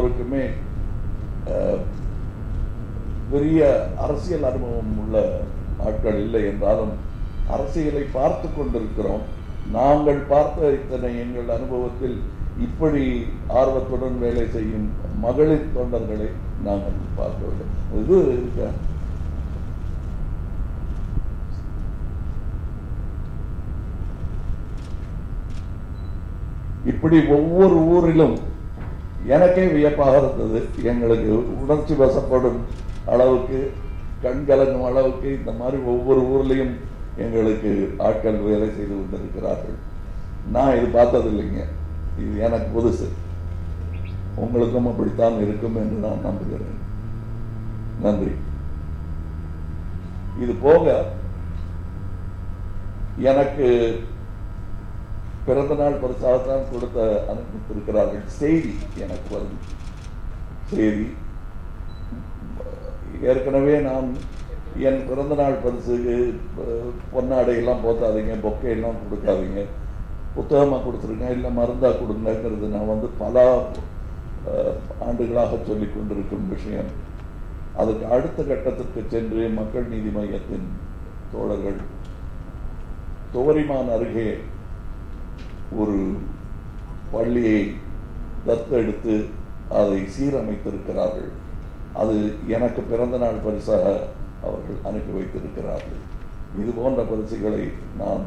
எல்லோருக்குமே பெரிய அரசியல் அனுபவம் உள்ள ஆட்கள் இல்லை என்றாலும் அரசியலை பார்த்து கொண்டிருக்கிறோம். நாங்கள் பார்த்த இத்தனை எங்கள் அனுபவத்தில் இப்படி ஆர்வத்துடன் வேலை செய்யும் மகளிர் தொண்டர்களை நாங்கள் பார்க்கவில்லை. இது இருக்க இப்படி ஒவ்வொரு ஊரிலும் எனக்கே வியப்பாக இருந்தது. எங்களுக்கு உணர்ச்சி வசப்படும் அளவுக்கு, கண்கலங்கும் அளவுக்கு இந்த மாதிரி ஒவ்வொரு ஊர்லையும் எங்களுக்கு ஆட்கள் வேலை செய்து கொண்டிருக்கிறார்கள். நான் இது பார்த்தது இல்லைங்க, இது எனக்கு புதுசு. உங்களுக்கும் அப்படித்தான் இருக்கும் என்று நான் நம்புகிறேன். நன்றி. இது போக எனக்கு பிறந்த நாள் பரிசாகத்தான் கொடுத்த அனுப்பித்திருக்கிறார்கள். செய்தி எனக்கு வருது. செய்தி ஏற்கனவே நான் என் பிறந்த நாள் பரிசுக்கு பொன்னாடையெல்லாம் போத்தாதீங்க, பொக்கையெல்லாம் கொடுக்காதீங்க, புத்தகமாக கொடுத்துருங்க, இல்லை மருந்தாக கொடுங்கிறது நான் பல ஆண்டுகளாக சொல்லி கொண்டிருக்கும் விஷயம். அதுக்கு அடுத்த கட்டத்திற்கு சென்று மக்கள் நீதி மையத்தின் தோழர்கள் துவரிமான் அருகே ஒரு பள்ளியை தத்தெடுத்து அதை சீரமைத்திருக்கிறார்கள். அது எனக்கு பிறந்த நாள் பரிசாக அவர்கள் அனுப்பி வைத்திருக்கிறார்கள். இது போன்ற பரிசுகளை நான்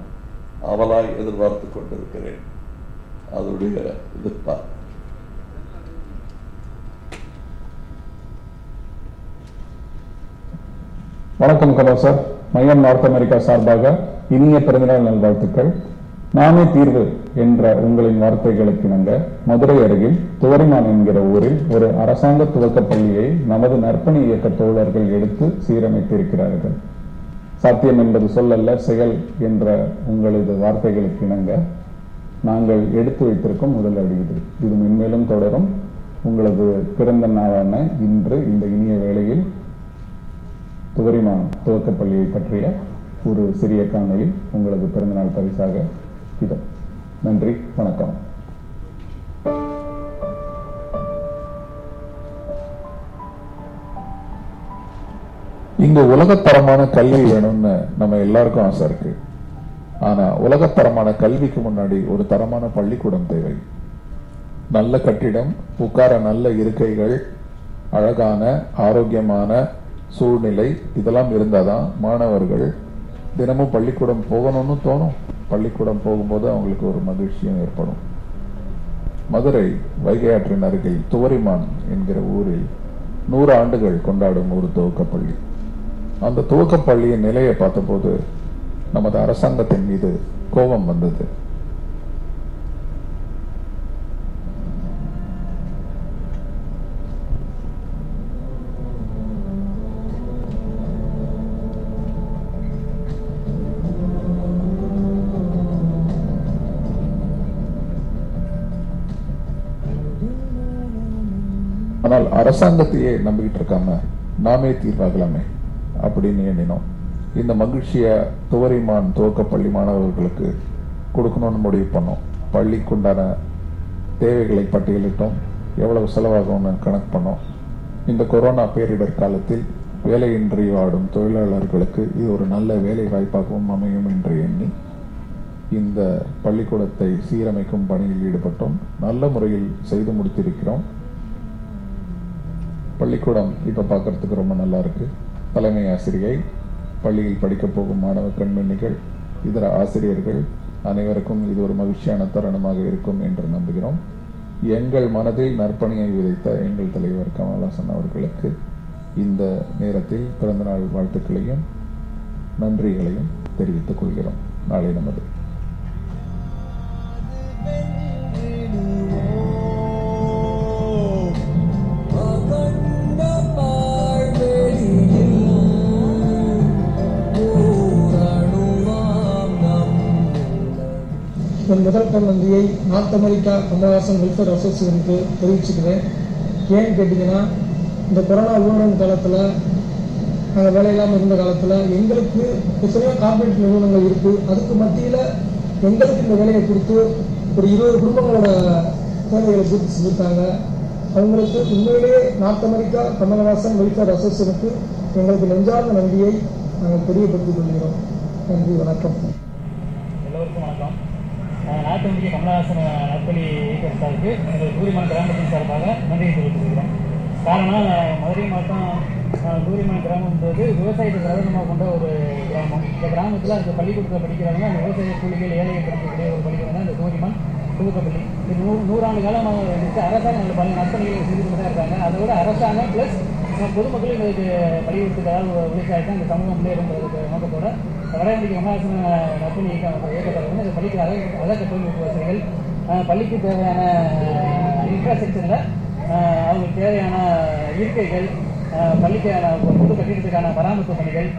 அவலாய் எதிர்பார்த்து கொண்டிருக்கிறேன். அதனுடைய எதிர்ப்பா வணக்கம் கமல் சார். மையம் நார்த் அமெரிக்கா சார்பாக இனிய பிறந்தநாள் நல்வாழ்த்துக்கள். நாமே தீர்வு என்ற உங்களின் வார்த்தைகளுக்கு இணங்க மதுரை அருகில் துவரிமான் என்கிற ஊரில் ஒரு அரசாங்க துவக்க பள்ளியை நமது நற்பணி இயக்க தோழர்கள் எடுத்து சீரமைத்திருக்கிறார்கள். சாத்தியம் என்பது சொல்லல்ல, செயல் என்ற உங்களது வார்த்தைகளுக்கு இணங்க நாங்கள் எடுத்து வைத்திருக்கும் முதல் அடி இது. இது மென்மேலும் தொடரும். உங்களது பிறந்த நாளான இன்று இந்த இனிய வேளையில் துவரிமான் துவக்கப்பள்ளியை பற்றிய ஒரு சிறிய காணொளி உங்களது பிறந்தநாள் பரிசாக இது. நன்றி, வணக்கம். இங்க உலகத்தரமான கல்வி வேணும்னு நம்ம எல்லாருக்கும் ஆசை இருக்கு. ஆனா உலகத்தரமான கல்விக்கு முன்னாடி ஒரு தரமான பள்ளிக்கூடம் தேவை. நல்ல கட்டிடம், உட்கார நல்ல இருக்கைகள், அழகான ஆரோக்கியமான சூழ்நிலை, இதெல்லாம் இருந்தாதான் மாணவர்கள் தினமும் பள்ளிக்கூடம் போகணும்னு தோணும். பள்ளிக்கூடம் போகும்போது அவங்களுக்கு ஒரு மகிழ்ச்சியும் ஏற்படும். மதுரை வைகை ஆற்றின் அருகில் துவரிமான் என்கிற ஊரில் 100 ஆண்டுகள் கொண்டாடும் ஒரு துவக்கப்பள்ளி. அந்த துவக்கப்பள்ளியின் நிலையை பார்த்தபோது நமது அரசாங்கத்தின் மீது கோபம் வந்தது. ஆனால் அரசாங்கத்தையே நம்பிக்கிட்டு இருக்காம நாமே தீர்வாகலாமே அப்படின்னு எண்ணினோம். இந்த மகிழ்ச்சியை துவரிமான் துவக்கப்பள்ளி மாணவர்களுக்கு கொடுக்கணும்னு முடிவு பண்ணோம். பள்ளிக்குண்டான தேவைகளை பட்டியலிட்டோம். எவ்வளவு செலவாகும்னு கணக்கு பண்ணோம். இந்த கொரோனா பேரிடர் காலத்தில் வேலையின்றி வாடும் தொழிலாளர்களுக்கு இது ஒரு நல்ல வேலை வாய்ப்பாகவும் அமையும் என்று எண்ணி இந்த பள்ளிக்கூடத்தை சீரமைக்கும் பணியில் ஈடுபட்டோம். நல்ல முறையில் செய்து முடித்திருக்கிறோம். பள்ளிக்கூடம் இப்ப பார்க்கறதுக்கு ரொம்ப நல்லா இருக்கு. தலைமை ஆசிரியை, பள்ளியில் படிக்க போகும் மாணவ கண்மணிகள், இதர ஆசிரியர்கள் அனைவருக்கும் இது ஒரு மகிழ்ச்சியான தருணமாக இருக்கும் என்று நம்புகிறோம். எங்கள் மனதில் நற்பணியை விதைத்த எங்கள் தலைவர் கமல்ஹாசன் அவர்களுக்கு இந்த நேரத்தில் பிறந்தநாள் வாழ்த்துக்களையும் நன்றிகளையும் தெரிவித்துக் கொள்கிறோம். நாளை நமது என் முதல் நன்றியை நார்த் அமெரிக்கா கமல்ஹாசன் வெல்ஃபேர் அசோசியேஷனுக்கு தெரிவிச்சுக்கிறேன். ஏன்னு கேட்டிங்கன்னா, இந்த கொரோனா ஊரடங்கு காலத்தில் நாங்கள் வேலையில்லாமல் இருந்த காலத்தில் எங்களுக்கு எத்தனையோ கார்பரேட் நிறுவனங்கள் இருக்குது. அதுக்கு மத்தியில் எங்களுக்கு இந்த வேலையை கொடுத்து ஒரு 20 குடும்பங்களோட தேவைகளை பூர்த்தி செஞ்சுருக்காங்க. அவங்களுக்கு உண்மையிலேயே நார்த் அமெரிக்கா கமலஹாசன் வெல்ஃபேர் அசோசியேஷனுக்கு எங்களுக்கு நெஞ்சார்ந்த நன்றியை நாங்கள் தெரியப்படுத்திக் கொள்கிறோம். நன்றி, வணக்கம். எல்லோருக்கும் வணக்கம். நார்த் அமெரிக்கா கமலஹாசன் நற்பணி இயக்கம் சாருக்கு எங்கள் தூரிமன் கிராமத்தின் சார்பாக நன்றியை தெரிவித்துக்கிறோம். காரணம், மதுரை மாவட்டம் தூரிமன் கிராமம்ன்றது விவசாயத்தை பிரதானமாக கொண்ட ஒரு கிராமம். இந்த கிராமத்தில் அந்த பள்ளிக்கூடத்தில் படிக்கிறாங்க. அந்த விவசாய கூலிகள் ஏழையை படிக்கக்கூடிய ஒரு பள்ளிக்கூடம் தான் இந்த தூரிமன் துவக்கப்பள்ளி. இது 100 ஆண்டு காலமாக வந்துட்டு அரசாங்கம் பல நற்பணிகளை செஞ்சுட்டு தான் இருக்காங்க. அதோட அரசாங்கம் ப்ளஸ் பொதுமக்கள் எங்களுக்கு பள்ளிக்கூடத்துக்காக விவசாயத்தை இந்த சமூகம் முன்னேறுன்றதுக்கு நோக்கத்தோட வட இந்திய கமலஹாசன் நற்பணி இயக்கத்தில் வந்து இந்த பள்ளிக்கு அழகு தொழில்நுட்ப வசதிகள், பள்ளிக்கு தேவையான இன்ஃப்ராஸ்ட்ரக்சரில் அவங்களுக்கு தேவையான இருக்கைகள், பள்ளிக்கான புது கட்டிடத்துக்கான பராமரிப்பு பணிகள்,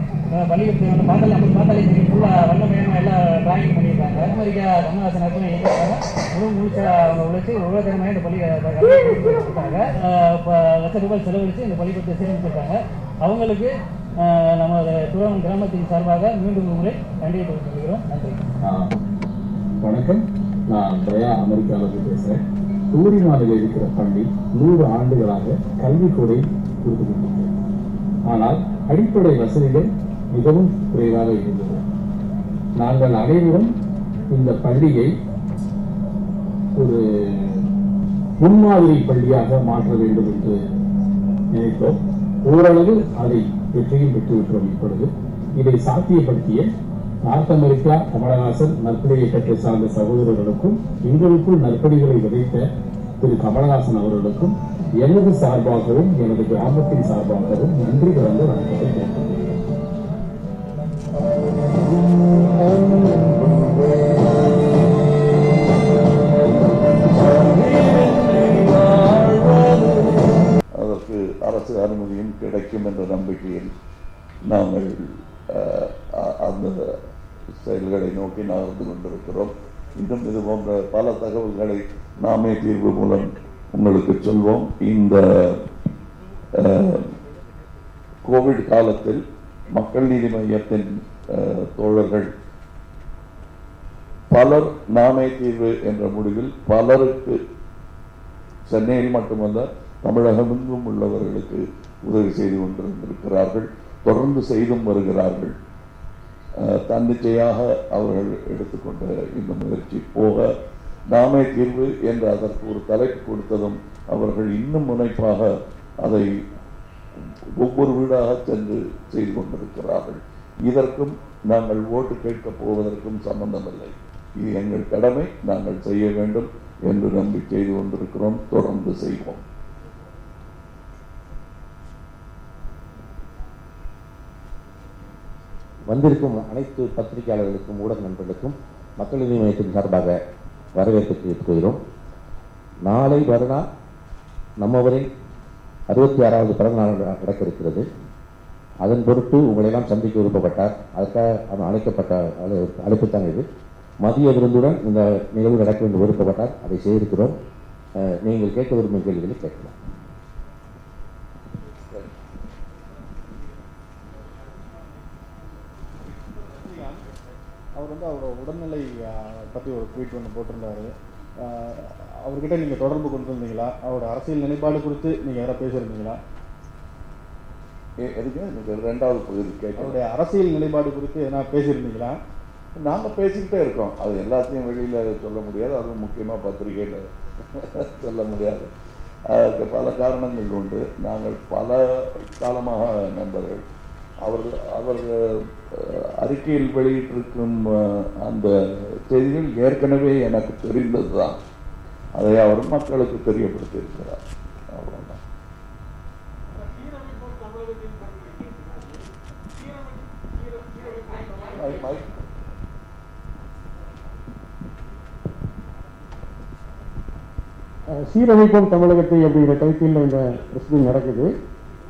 பள்ளிக்கு தேவையான பாத்தாளி ஃபுல்லாக வண்ணமயமாக எல்லாம் டிராயிங் பண்ணியிருக்காங்க. அமெரிக்கா கமலஹாசன் நற்பணி இயக்கத்தில் முழுசாக அவங்க உழைச்சி உலகத்தரமாக இந்த பள்ளி கொடுத்தாங்க. ₹1,00,000 செலவழித்து இந்த பள்ளிக்கூடத்தை சீரமைச்சிருக்காங்க. அவங்களுக்கு நம்ம தூரமன் கிராமத்தின் சார்பாக மீண்டும் முறை நன்றியை தெரிவித்துக்கிறோம். நன்றி. வணக்கம். நான் தயா அமெரிக்காவிலிருந்து பேசுகிறேன். தூரிமானில் இருக்கிற பள்ளி 100 ஆண்டுகளாக கல்வி கொடை கொடுத்து கொண்டிருக்கிறது. ஆனால் அடிப்படை வசதிகள் மிகவும் குறைவாக இருந்தது. நாங்கள் அனைவரும் இந்த பள்ளியை ஒரு முன்மாதிரி பள்ளியாக மாற்ற வேண்டும் என்று நினைத்தோம். ஓரளவு அதை வெற்றியும் பெற்றுவிட்டோம். இப்பொழுது இதை சாத்தியப்படுத்திய நார்த் அமெரிக்கா கமலஹாசன் நற்பணி இயக்கத்தை சார்ந்த சகோதரர்களுக்கும் எங்களுக்குள் நற்பணிகளை விதைத்த திரு கமலஹாசன் அவர்களுக்கும் எனது சார்பாகவும் எனது கிராமத்தின் சார்பாகவும் நன்றி கலந்த வணக்கத்தை தெரிவித்துள்ளேன். அதற்கு அரசு அனுமதியும் கிடைக்கும் என்ற நம்பிக்கையில் நாங்கள் அந்த செயல்களை நோக்கி நகர்ந்து கொண்டிருக்கிறோம். இன்னும் இது போன்ற பல தகவல்களை நாமே தீர்வு மூலம் உங்களுக்கு சொல்வோம். இந்த கோவிட் காலத்தில் மக்கள் நீதி மையத்தின் தோழர்கள் பலர் நாமே தீர்வு என்ற முடிவில் பலருக்கு சென்னையில் மட்டுமல்ல தமிழகமெங்கும் உள்ளவர்களுக்கு உதவி செய்து கொண்டிருக்கிறார்கள். தொடர்ந்து செய்தும் வருகிறார்கள். தன்னிச்சையாக அவர்கள் எடுத்துக்கொண்ட இந்த முயற்சி போக நாமே தீர்வு என்று அதற்கு ஒரு தலைப்பு கொடுத்ததும் அவர்கள் இன்னும் முனைப்பாக அதை ஒவ்வொரு வீடாக சென்று செய்து கொண்டிருக்கிறார்கள். இதற்கும் நாங்கள் ஓட்டு கேட்கப் போவதற்கும் சம்பந்தமில்லை. இது எங்கள் கடமை, நாங்கள் செய்ய வேண்டும் என்று நம்பி செய்து கொண்டிருக்கிறோம். தொடர்ந்து செய்வோம். வந்திருக்கும் அனைத்து பத்திரிகையாளர்களுக்கும் ஊடக நண்பர்களுக்கும் மக்கள் நீதி மையத்தின் சார்பாக வரவேற்பு தெரிவித்துக் நாளை மறுநாள் நம்மவரின் 66வது பிறந்த நாள் நடக்க இருக்கிறது. அதன் பொருட்டு உங்களெல்லாம் சந்திக்க விருப்பப்பட்டார். அதற்காக அழைக்கப்பட்ட அழைப்பு தான் இது. மதிய விருந்துடன் இந்த நிகழ்வு நடக்க வேண்டும் விருப்பப்பட்டார். அதை செய்திருக்கிறோம். நீங்கள் கேட்க விரும்பும் கேள்விகளை கேட்கலாம். அவர் அவரோட உடல்நிலை பற்றி ஒரு ட்வீட் ஒன்று போட்டிருந்தாரு. அவர்கிட்ட நீங்கள் தொடர்பு கொண்டு இருந்தீங்களா? அவரோட அரசியல் நிலைப்பாடு குறித்து நீங்கள் யாராவது பேசியிருந்தீங்களா? எதுக்கு எனக்கு 2வது பகுதி கேட்க. அவருடைய அரசியல் நிலைப்பாடு குறித்து எதனா பேசியிருந்தீங்களா? நாங்கள் பேசிக்கிட்டே இருக்கோம். அது எல்லாத்தையும் வெளியில் சொல்ல முடியாது. அதுவும் முக்கியமாக பத்திரிகையில் சொல்ல முடியாது. அதற்கு பல காரணங்கள் உண்டு. நாங்கள் பல காலமாக நண்பர்கள். அவர்கள் அறிக்கையில் வெளியிட்டிருக்கும் அந்த செய்திகள் ஏற்கனவே எனக்கு தெரிந்தது தான். அதை அவர் மக்களுக்கு தெரியப்படுத்தி இருக்கிறார். அவ்வளோதான். சீரமைப்போம் தமிழகத்தை அப்படிங்கிற டைட்டில் இந்த பிரச்சனை நடக்குது.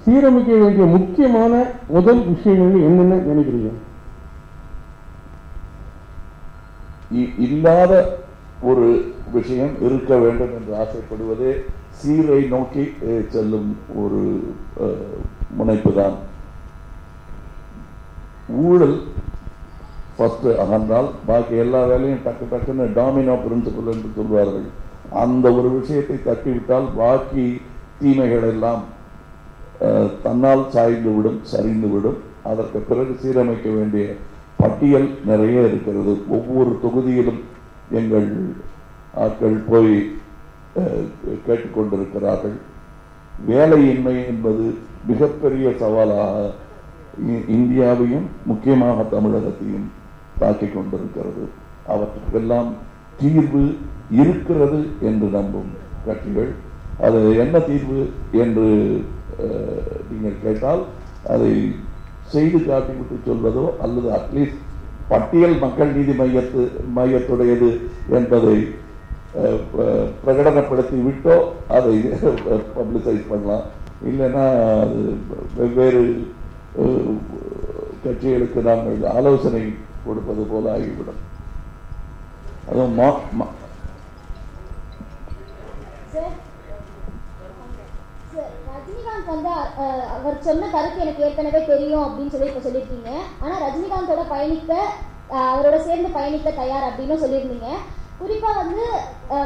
சீரமைக்க வேண்டிய முக்கியமான முதல் விஷயங்கள் என்னென்ன நினைக்கிறீங்க? இல்லாத ஒரு விஷயம் இருக்க வேண்டும் என்று ஆசைப்படுவதே சீரை நோக்கி செல்லும் ஒரு முனைப்பு தான். ஊழல் ஃபர்ஸ்ட் அகன்றால் பாக்கி எல்லா வேலையும் டக்குன்னு டாமினோ பிரின்சிபல் என்று சொல்வார்கள். அந்த ஒரு விஷயத்தை தட்டிவிட்டால் பாக்கி தீமைகள் எல்லாம் தன்னால் சாய்ந்துவிடும், சரிந்துவிடும். அதற்கு பிறகு சீரமைக்க வேண்டிய பட்டியல் நிறைய இருக்கிறது. ஒவ்வொரு தொகுதியிலும் எங்கள் ஆட்கள் போய் கேட்டுக்கொண்டிருக்கிறார்கள். வேலையின்மை என்பது மிகப்பெரிய சவாலாக இந்தியாவையும் முக்கியமாக தமிழகத்தையும் தாக்கிக் கொண்டிருக்கிறது. அவற்றுக்கெல்லாம் தீர்வு இருக்கிறது என்று நம்பும் கட்சிகள். அது என்ன தீர்வு என்று நீங்கள் கேட்டால் அதை செய்து காட்டிவிட்டு சொல்வதோ அல்லது அட்லீஸ்ட் பட்டியல் மக்கள் நீதி மையத்துடையது என்பதை பிரகடனப்படுத்தி விட்டோ அதை பப்ளிசைஸ் பண்ணலாம். இல்லைன்னா அது வெவ்வேறு கட்சிகளுக்கு நாங்கள் ஆலோசனை கொடுப்பது போல ஆகிவிடும். அதுவும் ரஜினிகாந்த் வந்து அவர் சொன்ன கருத்து எனக்கு ஏற்கனவே தெரியும் அப்படின்னு சொல்லி இப்போ சொல்லியிருக்கீங்க. ஆனால் ரஜினிகாந்தோட பயணிக்க அவரோட சேர்ந்து பயணிக்க தயார் அப்படின்னு சொல்லியிருந்தீங்க. குறிப்பாக வந்து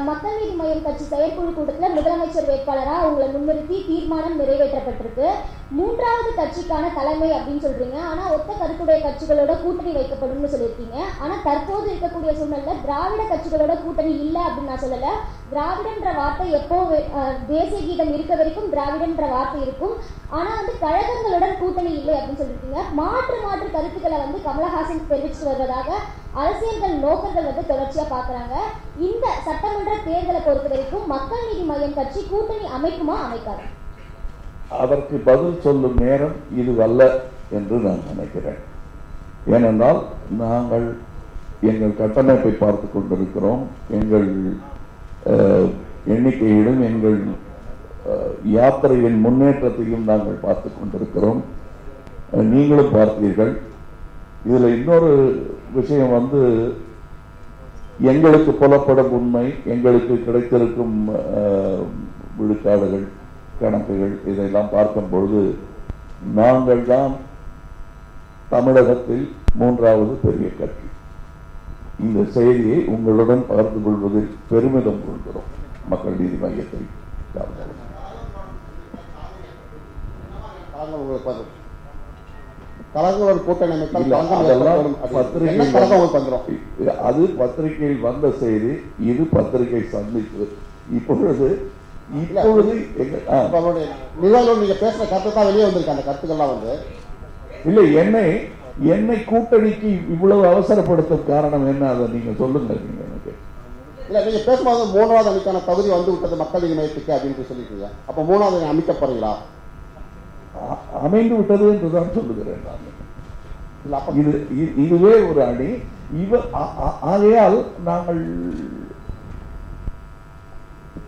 மக்கள் நீதி மய்யம் கட்சி செயற்குழு கூட்டத்தில் முதலமைச்சர் வேட்பாளராக உங்களை முன்னிறுத்தி தீர்மானம் நிறைவேற்றப்பட்டிருக்கு. 3வது கட்சிக்கான தலைமை அப்படின்னு சொல்றீங்க. ஆனால் ஒத்த கருத்துடைய கட்சிகளோட கூட்டணி வைக்கப்படும் சொல்லியிருக்கீங்க. ஆனால் தற்போது இருக்கக்கூடிய சூழ்நிலை திராவிட கட்சிகளோட கூட்டணி இல்லை அப்படின்னு நான் சொல்லலை. திராவிடன்ற வார்த்தை எப்போ தேசிய கீதம் இருக்க வரைக்கும் திராவிடன்ற வார்த்தை இருக்கும். ஆனால் வந்து கழகங்களுடன் கூட்டணி இல்லை அப்படின்னு சொல்லியிருக்கீங்க. மாற்று கருத்துக்களை வந்து கமலஹாசன் தெரிவித்து வருவதாக அரசியல்கள் நோக்கங்கள் வந்து தொடர்ச்சியா பாக்குறாங்க. இந்த சட்டமன்ற தேர்தலை பொறுத்த வரைக்கும் மக்கள் நீதி மய்யம் கட்சி கூட்டணி அமைக்குமா அமைக்காது? அதற்கு பதில் சொல்லும் நேரம் இது அல்ல என்று நான் நினைக்கிறேன். ஏனென்றால் நாங்கள் எங்கள் கட்டமைப்பை பார்த்து கொண்டிருக்கிறோம். எங்கள் எண்ணிக்கையிலும் எங்கள் யாத்திரையின் முன்னேற்றத்தையும் நாங்கள் பார்த்து கொண்டிருக்கிறோம். நீங்களும் பார்த்தீர்கள். இதுல இன்னொரு விஷயம் வந்து எங்களுக்கு புலப்படும் உண்மை, எங்களுக்கு கிடைத்திருக்கும் விழுக்காடுகள், கணக்குகள் இதெல்லாம் பார்க்கும் பொழுது நாங்கள் தான் தமிழகத்தில் 3வது பெரிய கட்சி. இந்த செய்தியை உங்களுடன் பகிர்ந்து கொள்வதில் பெருமிதம் கொள்கிறோம். மக்கள் நீதி மையத்தை கழகங்களோட கூட்டணி அது பத்திரிகையில் வந்த செய்தி. இது பத்திரிகை சந்திப்பு. இப்பொழுது நீங்க பேசுற கருத்து தான் வெளியே வந்திருக்கு. அந்த கருத்துக்கள்லாம் வந்து இல்லை, என்னை கூட்டணிக்கு இவ்வளவு அவசரப்படுத்தும் காரணம் என்ன? அதை நீங்க சொல்லுங்க. நீங்க எனக்கு இல்ல, நீங்க பேசும்போது 3வது அணிக்கான தகுதி வந்து விட்டது மக்கள் நீதி மையத்துக்கு அப்படின்னு சொல்லிருக்கீங்க. அப்ப 3வது அணி அமைக்க போறீங்களா? அமைந்து விட்டது என்றுதான் சொல்லுகிறேன் நான். இதுவே ஒரு அணி. ஆகையால் நாங்கள்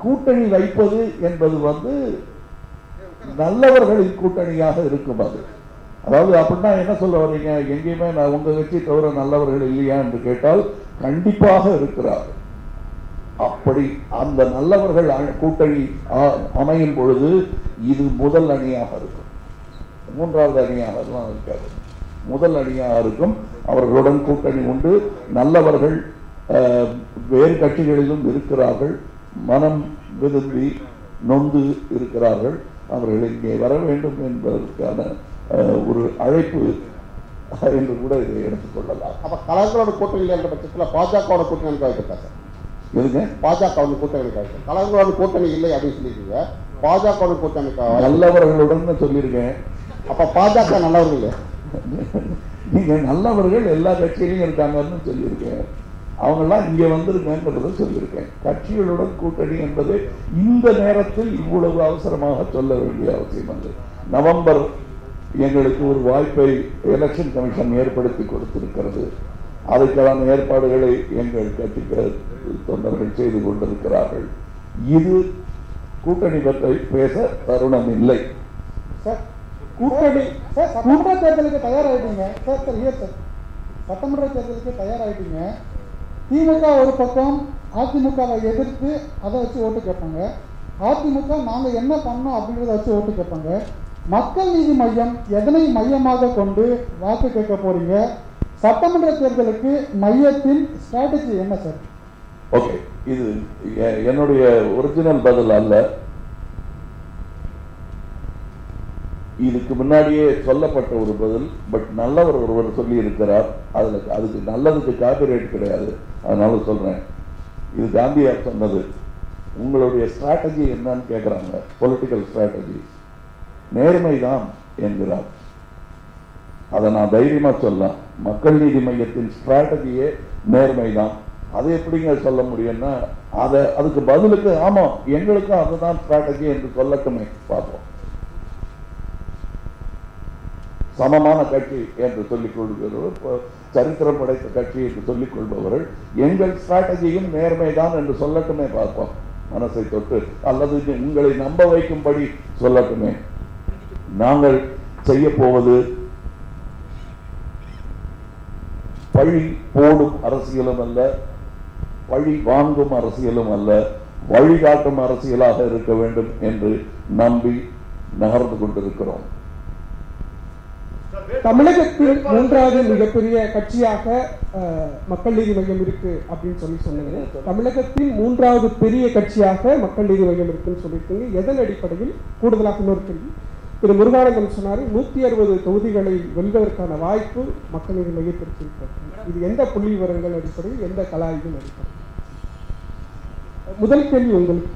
கூட்டணி வைப்பது என்பது வந்து நல்லவர்களின் கூட்டணியாக இருக்கும். அது அதாவது அப்படின்னா என்ன சொல்ல வர்றீங்க? எங்கேயுமே நான் உங்க கட்சி தவிர நல்லவர்கள் இல்லையா என்று கேட்டால் கண்டிப்பாக இருக்கிறார். அப்படி அந்த நல்லவர்கள் கூட்டணி அமையும் பொழுது இது முதல் அணியாக இருக்கும். 3வது அணியாக இருக்காது, முதல் அணியாக இருக்கும். அவர்களுடன் கூட்டணி உண்டு. நல்லவர்கள் வேறு கட்சிகளிலும் இருக்கிறார்கள். மனம் விரும்பி நொந்து இருக்கிறார்கள். அவர்கள் இங்கே வர வேண்டும் என்பதற்கான ஒரு அழைப்பு என்று கூட இதை எடுத்துக்கொள்ளலாம். அப்ப கழகங்களோட கூட்டணி என்ற பட்சத்தில் பாஜகவோட கூட்டணி அமைக்காது. எதுங்க? பாஜக கூட்டணி கழகங்களோட கூட்டணி இல்லை அப்படின்னு சொல்லியிருக்கீங்க. பாஜக கூட்டணி நல்லவர்களுடன் சொல்லியிருக்கேன். அப்ப பாஜக நல்லவர்கள் இல்லை. நீங்க நல்லவர்கள் எல்லா கட்சியிலையும் இருக்காங்கன்னு சொல்லியிருக்கேன். அவங்கெல்லாம் இங்க வந்திருக்கேன்றதை சொல்லியிருக்கேன். கட்சிகளுடன் கூட்டணி என்பது இந்த நேரத்தில் இவ்வளவு அவசரமாக சொல்ல வேண்டிய அவசியம் அல்ல. நவம்பர் எங்களுக்கு ஒரு வாய்ப்பை எலெக்ஷன் கமிஷன் ஏற்படுத்தி கொடுத்திருக்கிறது. அதுக்கான ஏற்பாடுகளை எங்கள் கட்சி தொண்டர்கள் செய்து கொண்டிருக்கிறார்கள். இது கூட்டணி பற்றி பேச தருணம் இல்லை. கூட்டணி சட்டமன்ற தேர்தலுக்கு தயாராகிட்டீங்க சார். சட்டமன்ற தேர்தலுக்கு தயாராகிட்டீங்க. திமுக ஒரு பக்கம் அதிமுகவை எதிர்த்து அதை வச்சு ஓட்டு கேட்பாங்க. அதிமுக நாங்க என்ன பண்ணோம் அப்படின்றத வச்சு ஓட்டு கேட்பாங்க. மக்கள் நீதி மையம் எதனை மையமாக கொண்டு வாக்கு கேட்க போறீங்க? சட்டமன்ற தேர்தலுக்கு மையத்தின் ஸ்ட்ராட்டஜி என்ன சார்? ஓகே, இது என்னுடைய ஒரிஜினல் பதில் அல்ல. இதுக்கு முன்னாடியே சொல்லப்பட்ட ஒரு பதில். பட் நல்லவர் ஒருவர் சொல்லி இருக்கிறார், அதுக்கு நல்லதுக்கு காப்பிரைட் கிடையாது, அதனால சொல்றேன். இது காந்தியார் சொன்னது. உங்களுடைய ஸ்ட்ராட்டஜி என்னன்னு கேட்கிறாங்க. பொலிட்டிக்கல் ஸ்ட்ராட்டஜி நேர்மைதான் என்கிறார். அதை நான் தைரியமா சொல்லலாம். மக்கள் நீதி மையத்தின் ஸ்ட்ராட்டஜியே நேர்மைதான். அது எப்படிங்க சொல்ல முடியும்னா, அதுக்கு பதிலுக்கு ஆமா எங்களுக்கும் அதுதான் ஸ்ட்ராட்டஜி என்று சொல்லட்டுமே பார்ப்போம். சமமான கட்சி என்று சொல்லிக் கொள்கிறவர், சரித்திரம் படைத்த கட்சி என்று சொல்லிக் கொள்பவர்கள் எங்கள் ஸ்ட்ராட்டஜியும் நேர்மைதான் என்று சொல்லட்டுமே பார்ப்போம். மனசை தொட்டு அல்லது உங்களை நம்ப வைக்கும்படி சொல்லட்டுமே. நாங்கள் செய்ய போவது பழி போடும் அரசியலும் அல்ல, பழி வாங்கும் அரசியலும் அல்ல, வழிகாட்டும் அரசியலாக இருக்க வேண்டும் என்று நம்பி நகர்ந்து கொண்டிருக்கிறோம். தமிழகத்தில் மூன்றாவது மிகப்பெரிய கட்சியாக மக்கள் நீதி மையம் இருக்கு அப்படின்னு சொன்னீங்க. தமிழகத்தில் மூன்றாவது பெரிய கட்சியாக மக்கள் நீதி மையம் இருக்குன்னு சொல்லியிருக்கீங்க. எதன் அடிப்படையில்? கூடுதலாக இன்னொரு கேள்வி, திரு முருகானந்தம் சொன்னார் 160 தொகுதிகளை வெல்வதற்கான வாய்ப்பு மக்கள் நீதி மையத்திற்கு இருக்கிறது. இது எந்த புள்ளி விவரங்கள் அடிப்படையில், எந்த கலாய்வின் அடிப்படையில்? முதல் கேள்வி உங்களுக்கு.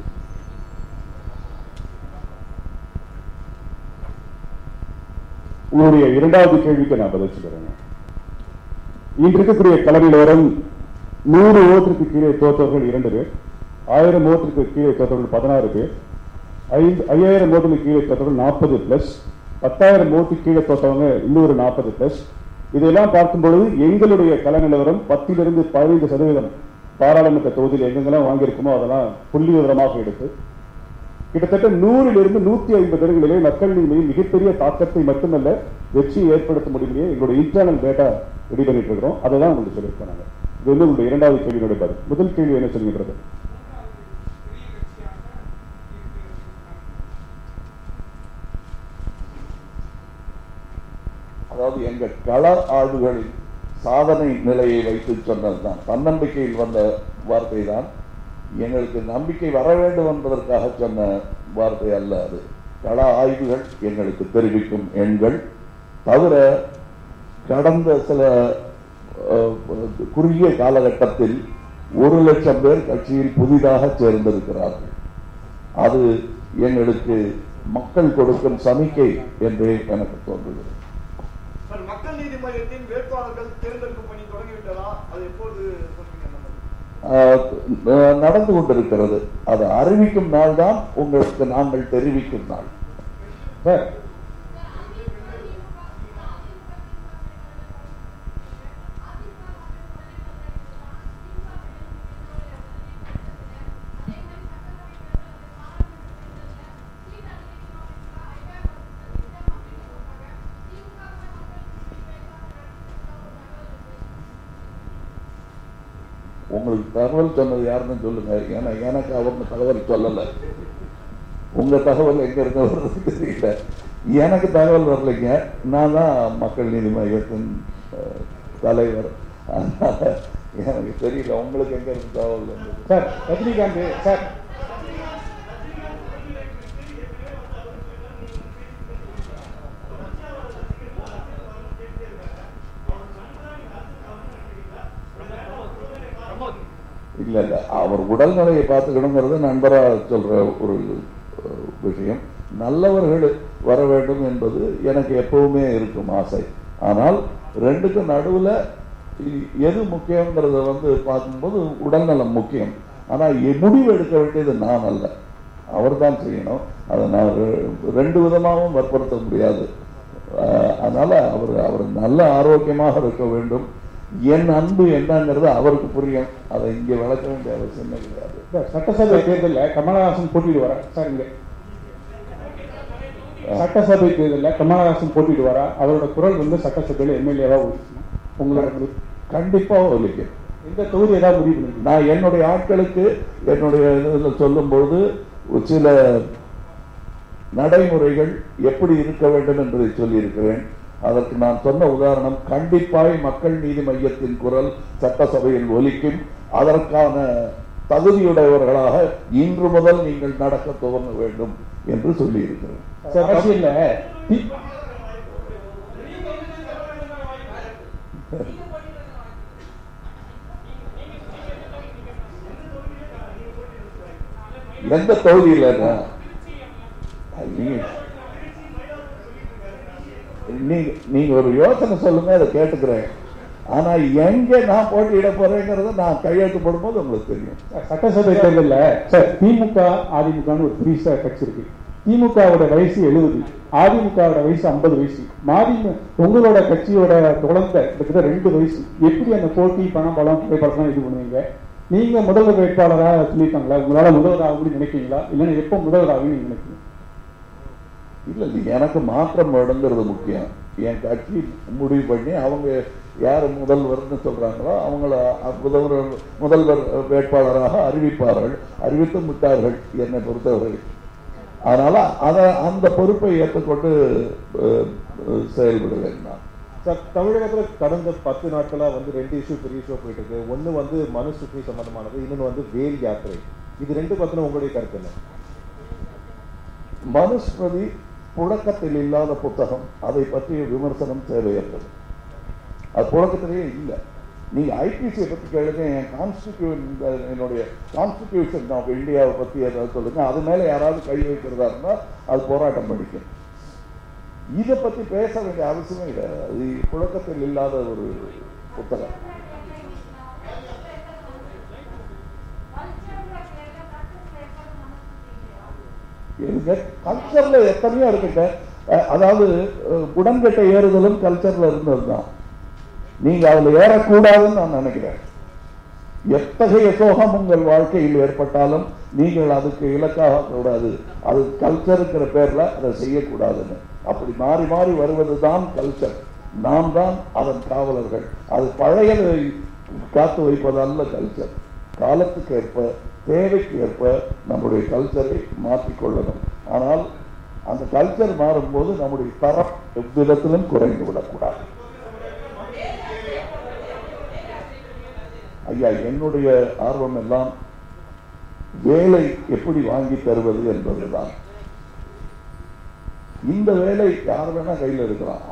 உங்களுடைய இரண்டாவது கேள்விக்கு நான் பதில் சொல்றேன். இன்று இருக்கக்கூடிய கள நிலவரம் 100 ஓட்டிற்கு கீழே தோற்றவர்கள் 2 பேர், 1000 ஓட்டிற்கு கீழே தோற்றவர்கள் 16 பேர், 5000 ஓட்டுக்கு கீழே தோற்றவர்கள் 40+, 10,000 ஓட்டுக்கு கீழே தோற்றவங்க இன்னொரு 40+. இதெல்லாம் பார்க்கும்பொழுது எங்களுடைய கள நிலவரம் 10லிருந்து 15% பாராளுமன்ற தொகுதியில் எங்கெங்கெல்லாம் வாங்கியிருக்குமோ அதெல்லாம் புள்ளி விவரமாக எடுத்து கிட்டத்தட்ட 100லிருந்து 150 இடங்களிலே மக்கள் நீதி மிகப்பெரிய தாக்கத்தை மட்டுமல்ல வெற்றியை ஏற்படுத்த முடியலையே எங்களுடைய இன்டர்னல் டேட்டா ரெடி பண்ணிட்டு இருக்கிறோம். அதை தான் உங்களுக்கு சொல்லியிருக்கோம். நாங்கள் இது வந்து உங்களுடைய இரண்டாவது கேள்வியுடைய பதில். முதல் கேள்வி என்ன சொல்லுங்கிறது? அதாவது எங்கள் கள ஆய்வுகளின் சாதனை நிலையை வைத்து சொன்னதுதான், தன்னம்பிக்கையில் வந்த வார்த்தை தான். எங்களுக்கு நம்பிக்கை வர வேண்டும் என்பதற்காக சொன்ன வார்த்தை அல்ல அது. கள ஆய்வுகள் எங்களுக்கு தெரிவிக்கும் எண்கள் தவிர கடந்த சில குறுகிய காலகட்டத்தில் 1,00,000 பேர் கட்சியில் புதிதாக சேர்ந்திருக்கிறார்கள். அது எங்களுக்கு மக்கள் கொடுக்கும் சமிக்கை என்றே எனக்கு தோன்றுகிறது. மக்கள் நீதி மையத்தின் வேட்பாளர்கள் தேர்ந்தெடுக்கும் பணி தொடங்கிவிட்டதா? அது எப்போது நடந்து கொண்டிருக்கிறது. அது அறிவிக்கும் நாள் தான் உங்களுக்கு நாங்கள் தெரிவிக்கும் நாள். உங்களுக்கு தகவல் சொன்னது யாருன்னு சொல்லுங்க. ஏன்னா எனக்கு அவங்க தகவல் சொல்லல. உங்க தகவல் எங்க இருக்க வர்றது தெரியல. எனக்கு தகவல் வரலைங்க. நான் தான் மக்கள் நீதி மையத்தின் தலைவர். எனக்கு தெரியல உங்களுக்கு எங்க இருக்கு தகவல் வந்து. சார் ரஜினிகாந்த் சார் இல்ல இல்ல அவர் உடல்நிலையை பார்த்துக்கணுங்கிறது நண்பரா சொல்ற ஒரு விஷயம். நல்லவர்கள் வர வேண்டும் என்பது எனக்கு எப்பவுமே இருக்கும் ஆசை. ஆனால் ரெண்டுக்கும் நடுவுல எது முக்கியங்கிறத வந்து பார்க்கும்போது உடல்நலம் முக்கியம். ஆனா முடிவு எடுக்க வேண்டியது நான் அல்ல, அவர் தான் செய்யணும். அதை நான் 2 விதமாகவும் வற்புறுத்த முடியாது. அதனால அவர் நல்ல ஆரோக்கியமாக இருக்க வேண்டும். என் அன்பு என்னங்கிறது அவருக்கு புரியும். அதை இங்க வளர்க்க வேண்டிய அவசியம் கிடையாது. சட்டசபை தேர்தலில் கமலஹாசன் போட்டிடுவாரா சார்? இங்க சட்டசபை தேர்தலில் கமலஹாசன் போட்டிடுவாரா? அவரோட குரல் வந்து சட்டசபையில் எம்எல்ஏவா ஒழிக்கும். உங்களோட கண்டிப்பா ஒழிக்கும். இந்த தொகுதி ஏதாவது முடிவு பண்ணி நான் என்னுடைய ஆட்களுக்கு என்னுடைய இதில் சொல்லும்போது சில நடைமுறைகள் எப்படி இருக்க வேண்டும் என்பதை சொல்லியிருக்கிறேன். அதற்கு நான் சொன்ன உதாரணம், கண்டிப்பாய் மக்கள் நீதி மையத்தின் குரல் சட்டசபையில் ஒலிக்கும். அதற்கான தகுதியுடையவர்களாக இன்று முதல் நீங்கள் நடக்க துவங்க வேண்டும் என்று சொல்லி இருக்கிறேன். அரசியல்ல எந்த தொகுதியில் நீங்க ஒரு யோசனை சொல்லுங்க, அதை கேட்டுக்கிறேன். ஆனா எங்க நான் போட்டியிட போறேங்கிறத நான் கையெழுத்து போடும்போது உங்களுக்கு தெரியும். சட்டசபை தேர்தலில் சார் திமுக அதிமுகன்னு ஒரு பெரிய கட்சி இருக்கு. திமுகவோட வயசு 70, அதிமுகவோட வயசு 50 வயசு. உங்களோட கட்சியோட குழந்தை கிட்டத்தட்ட 2 வயசு. எப்படி அந்த போட்டி பணம் பலம் புகைப்படம் இது பண்ணுவீங்க? நீங்க முதல்வர் வேட்பாளராக சொல்லிட்டாங்களா? உங்களால முதல்வர் ஆகும்னு நினைக்கிறீங்களா? இல்லைன்னா எப்போ முதல்வர் ஆகுன்னு நினைக்கிறீங்க? இல்ல, எனக்கு மாற்றம் வேணுங்கிறது முக்கியம். என் கட்சி முடிவு பண்ணி அவங்க யார் முதல்வர்னு சொல்றாங்களோ அவங்கள முதல்வர் வேட்பாளராக அறிவிப்பார்கள், அறிவித்தும் விட்டார்கள் என்னை பொறுத்தவரை. அதனால அந்த பொறுப்பை ஏற்றுக்கொண்டு செயல்படுவேன் நான். சார், தமிழகத்தில் கடந்த 10 நாட்களாக 2 இஷ்யூ பெரிய இஷ்யூ போயிட்டு இருக்கு. ஒன்று மனுஸ்மிருதி சம்பந்தமானது, இன்னொன்று வேல் யாத்திரை. இது 2 பத்தின உங்களுடைய கருத்து என்ன? மனுஸ்மிருதி புழக்கத்தில் இல்லாத புத்தகம், அதை பற்றிய விமர்சனம் தேவையற்றது. அது புழக்கத்திலேயே இல்லை. நீங்க ஐபிசியை பற்றி கேளுங்க, என்னுடைய கான்ஸ்டிடியூஷன் ஆஃப் இந்தியாவை பற்றி ஏதாவது சொல்லுங்க, அது மேல யாராவது கை வைக்கிறதா இருந்தால் அது போராட்டம் பண்ணிக்கும். இதை பற்றி பேச வேண்டிய அவசியமே கிடையாது. அது புழக்கத்தில் இல்லாத ஒரு புத்தகம். கல்ச்சர்ல எத்தனையோ இருக்குங்க. அதாவது உடன்கட்டை ஏறுதலும் கல்ச்சர்ல இருந்ததுதான். நீங்க அதுல ஏறக்கூடாதுன்னு நான் நினைக்கிறேன். எத்தகைய சோகம் உங்கள் வாழ்க்கையில் ஏற்பட்டாலும் நீங்கள் அதுக்கு இலக்காக கூடாது. அது கல்ச்சருங்கிற பேர்ல அதை செய்யக்கூடாதுன்னு. அப்படி மாறி மாறி வருவதுதான் கல்ச்சர். நாம் தான் அதன் காவலர்கள். அது பழையதை காத்து வைப்பதல்ல கல்ச்சர். காலத்துக்கு ஏற்ப, தேவைக்கு ஏற்ப நம்முடைய கல்ச்சரை மாற்றிக்கொள்ளணும். ஆனால் அந்த கல்ச்சர் மாறும்போது நம்முடைய தரம் எவ்விதத்திலும் குறைந்து விடக்கூடாது. ஐயா, என்னுடைய ஆர்வம் எல்லாம் வேலை எப்படி வாங்கி தருவது என்பதுதான். இந்த வேலை யார் வேணா கையில் இருக்கலாம்.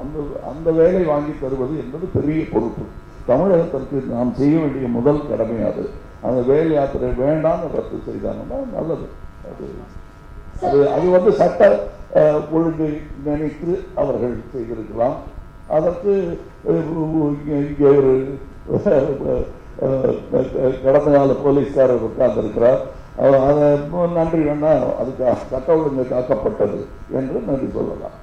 அந்த வேலை வாங்கி தருவது என்பது பெரிய பொறுப்பு. தமிழகத்திற்கு நாம் செய்ய வேண்டிய முதல் கடமை அது. அந்த வேலை யாத்திரை வேண்டாம் ரத்து செய்தாங்கன்னா நல்லது. அது சட்ட ஒழுங்கை நினைத்து அவர்கள் செய்திருக்கலாம். அதற்கு இங்கே ஒரு கடந்த கால போலீஸ்காரர் உட்கார்ந்து இருக்கிறார். அதை நன்றி வேணா அதுக்கு சட்ட ஒழுங்கு காக்கப்பட்டது என்று நன்றி சொல்லலாம்.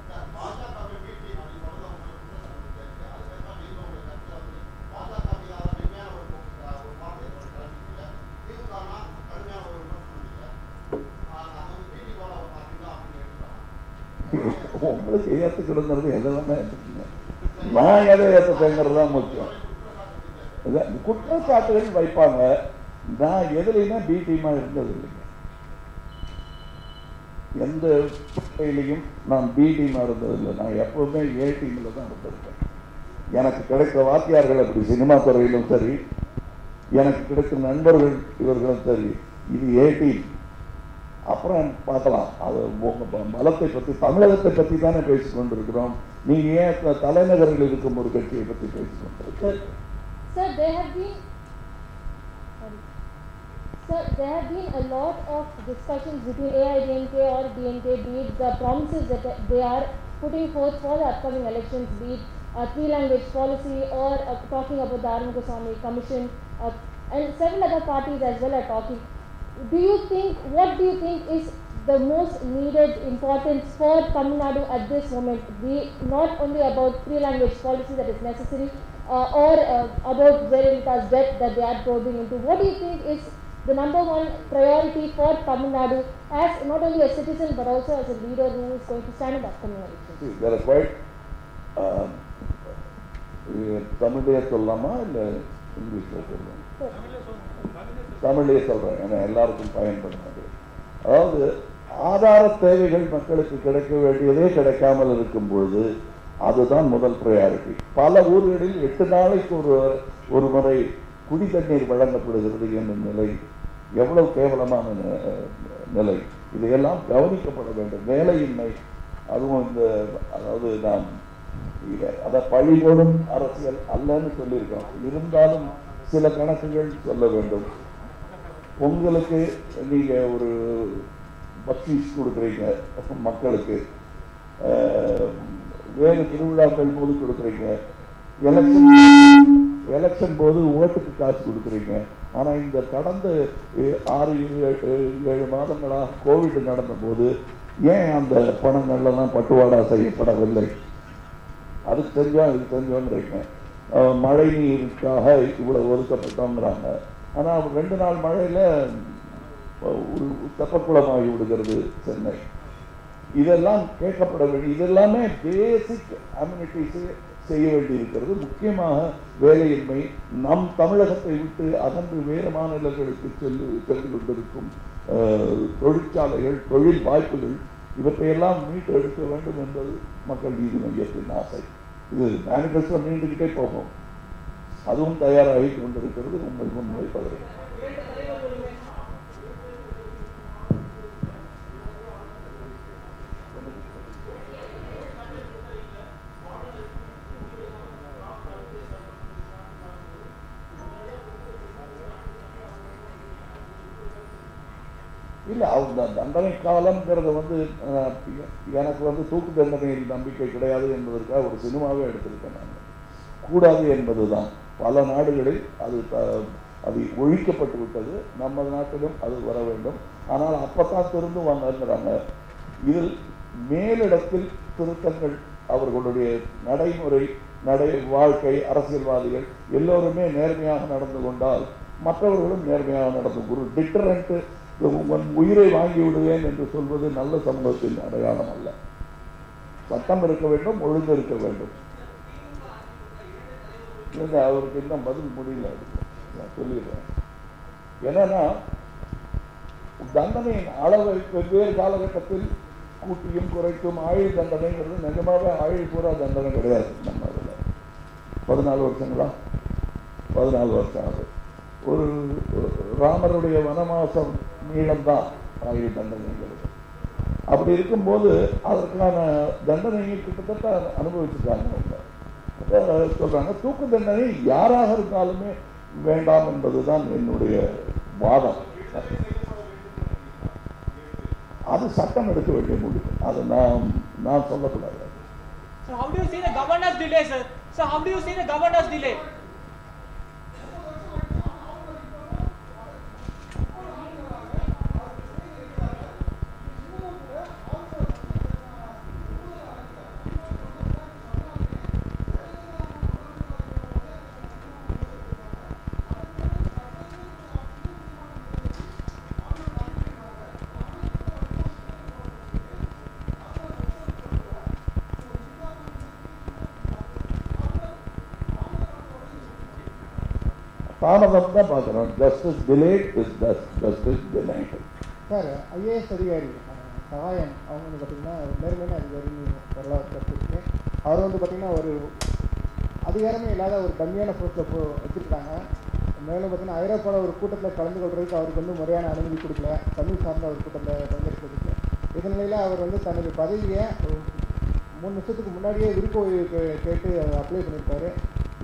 உங்களுக்கு ஏற்றுக்கிடுங்கிறது எதை வேணா ஏற்றுக்குங்க. நான் எதை ஏற்றுக்கிறது தான் முக்கியம். குற்றச்சாட்டுகள் வைப்பாங்க. நான் எதுலையுமே பி டீமா இருந்தது இல்லைங்க. எந்த துறையிலையும் நான் பி டீமா இருந்ததில்லை. நான் எப்பவுமே ஏ டீம்ல தான் இருந்திருக்கேன். எனக்கு கிடைக்கிற வாத்தியார்கள் அப்படி சினிமா துறையிலும் சரி, எனக்கு கிடைக்கிற நண்பர்கள் இவர்களும் சரி, இது ஏ டீம். அப்புறம் பார்க்கலாம். அது பலத்தை பற்றி, தமிழகத்தை பற்றி தானே பேசிக் கொண்டிருக்கிறோம். நீங்க ஏன் தலைநகரில் இருக்கும் ஒரு கட்சியை பற்றி பேசிக் கொண்டிருக்கிறோம்? Sir, there have been a lot of discussions between AIDMK or DMK, be it the promises that they are putting forth for the upcoming elections, be it a 3-language policy or talking about the Arungaswamy Commission, and several other parties as well are talking. What do you think is the most needed importance for Tamil Nadu at this moment? Be not only about 3-language policy that is necessary, or about Jayalalitha's death that they are probing into. What do you think is the number one priority for Tamil Nadu as not only a citizen but also as a leader who is going to stand in the upcoming elections? There are quite தமிழ்லேயே சொல்லலாமா இல்லை இங்கிலீஷில் சொல்லலாம்? தமிழ்லேயே சொல்கிறேன், ஏன்னா எல்லாருக்கும் பயன்படுறது. அதாவது ஆதார தேவைகள் மக்களுக்கு கிடைக்க வேண்டியதே கிடைக்காமல் இருக்கும் பொழுது அதுதான் முதல் ப்ரையாரிட்டி. பல ஊர்களில் 8 நாளைக்கு ஒரு முறை குடி தண்ணீர் வழங்கப்படுகிறது என்ற நிலை எவ்வளவு கேவலமான நிலை. இதையெல்லாம் கவனிக்கப்பட வேண்டும். வேலையின்மை, அதுவும் இந்த அதாவது நாம் அதை பழி போடும் அரசியல் அல்லன்னு சொல்லியிருக்கோம். இருந்தாலும் சில கணக்குகள் சொல்ல வேண்டும். பொங்கலுக்கு நீங்க ஒரு பக்ஷீஸ் கொடுக்குறீங்க மக்களுக்கு, வேறு திருவிழாக்கள் போது கொடுக்குறீங்க, எலெக்ஷன் போது ஓட்டுக்கு காசு கொடுக்குறீங்க. ஆனா இந்த கடந்த 6-7 மாதங்களாக கோவிட் நடந்த போது ஏன் அந்த பணங்கள்லாம் பட்டுவாடா செய்யப்படவில்லை? அது தெரிஞ்சோம் இது தெரிஞ்சோன்னு மழை நீருக்காக இவ்வளவு ஒதுக்கப்பட்டோங்கிறாங்க. ஆனா 2 நாள் மழையில ஒரு தெப்பக்குளமாகி விடுகிறது சென்னை. இதெல்லாம் கேட்கப்பட வேண்டிய, இதெல்லாமே பேசிக் அம்யூனிட்டிஸ் செய்ய வேண்டியிருக்கிறது. முக்கியமாக வேலையின்மை, நம் தமிழகத்தை விட்டு அகன்று வேறு மாநிலங்களுக்கு சென்று கொண்டிருக்கும் தொழிற்சாலைகள், தொழில் வாய்ப்புகள், இவற்றையெல்லாம் மீட்டு எடுக்க வேண்டும் என்பது மக்கள் நீதி மையத்தின் ஆசை. இது மேனிஃபெஸ்டோ நீண்டுகிட்டே போகும். அதுவும் தயாராகி கொண்டிருக்கிறது. உங்கள் முன்வைப்பதற்கு இல்லை, அவங்க தண்டனை காலம்ங்கிறத எனக்கு தூக்கு தண்டனையில் நம்பிக்கை கிடையாது என்பதற்காக ஒரு சினிமாவே எடுத்திருக்கேன். நான் கூடாது என்பதுதான். பல நாடுகளில் அது ஒழிக்கப்பட்டு விட்டது. நம்ம நாட்டிலும் அது வர வேண்டும். ஆனால் அப்பத்தான் திருந்து வாங்கிறாங்க. இதில் மேலிடத்தில் திருத்தங்கள், அவர்களுடைய நடைமுறை வாழ்க்கை, அரசியல்வாதிகள் எல்லோருமே நேர்மையாக நடந்து கொண்டால் மற்றவர்களும் நேர்மையாக நடந்து, ஒரு டிட்டரண்ட், உயிரை வாங்கி விடுவேன் என்று சொல்வது நல்ல சமூகத்தின் அடையாளம் அல்ல. சட்டம் இருக்க வேண்டும், ஒழுங்கு இருக்க வேண்டும். அவருக்கு இன்னும் பதில் முடியல, நான் சொல்லிடுறேன். என்னன்னா, தண்டனையின் அளவை வெவ்வேறு காலகட்டத்தில் கூட்டியும் குறைக்கும். ஆயுள் தண்டனைங்கிறது நிஜமாவே ஆயுள் பூரா தண்டனை கிடையாது. நம்ம அதில் 14 வருஷங்களா, 14 வருஷம். அது ஒரு ராமருடைய வனவாசம் நீளம்தான் ஆயுள் தண்டனைங்கிறது. அப்படி இருக்கும்போது அதற்கான தண்டனையை கிட்டத்தட்ட அனுபவிச்சுட்டாங்க. சொல்றாங்க தூக்கு தண்டனை யாராக இருந்தாலுமே வேண்டாம் என்பதுதான் என்னுடைய வாதம். அது சட்டம் எடுக்க வேண்டிய முடிவு. அது நான் சொல்லக்கூடாது. So how do you see the governor's delay, sir? So how do you see the governor's delay? தாமதம் தான் பார்க்குறோம். Justice delayed is justice denied. Sir, IAS அதிகாரி சகாயம் அவங்க பார்த்தீங்கன்னா நேர்மையான அதிகாரின்னு வரலாறு கற்றுருக்கு. அவர் பார்த்தீங்கன்னா ஒரு அதிகாரமே இல்லாத ஒரு கம்மியான போஸ்ட்டில் வச்சுருக்காங்க. மேலும் பார்த்தீங்கன்னா ஐரோப்பாவில் ஒரு கூட்டத்தில் கலந்து கொள்றதுக்கு அவருக்கு முறையான அனுமதி கொடுக்கல. தமிழ் சார்ந்த ஒரு கூட்டத்தில் பங்கேற்கிறதுக்கு. இதனால அவர் தனது பதவியை 3 வருஷத்துக்கு முன்னாடியே விருப்ப ஓய்வு கேட்டு அப்ளை பண்ணியிருக்காரு.